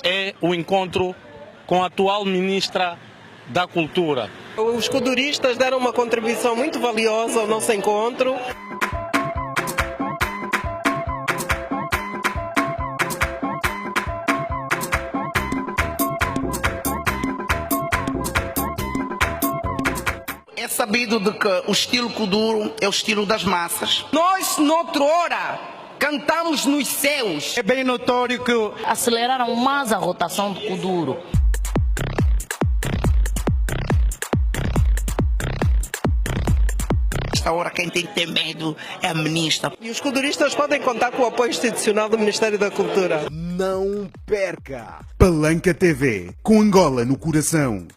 é o encontro com a atual Ministra da Cultura. Os kuduristas deram uma contribuição muito valiosa ao nosso encontro. É sabido de que o estilo kuduro é o estilo das massas. Nós, noutrora, cantamos nos céus. É bem notório que aceleraram mais a rotação do kuduro. Esta hora quem tem que ter medo é a ministra. E os kuduristas podem contar com o apoio institucional do Ministério da Cultura. Não perca! Palanca TV, com Angola no coração.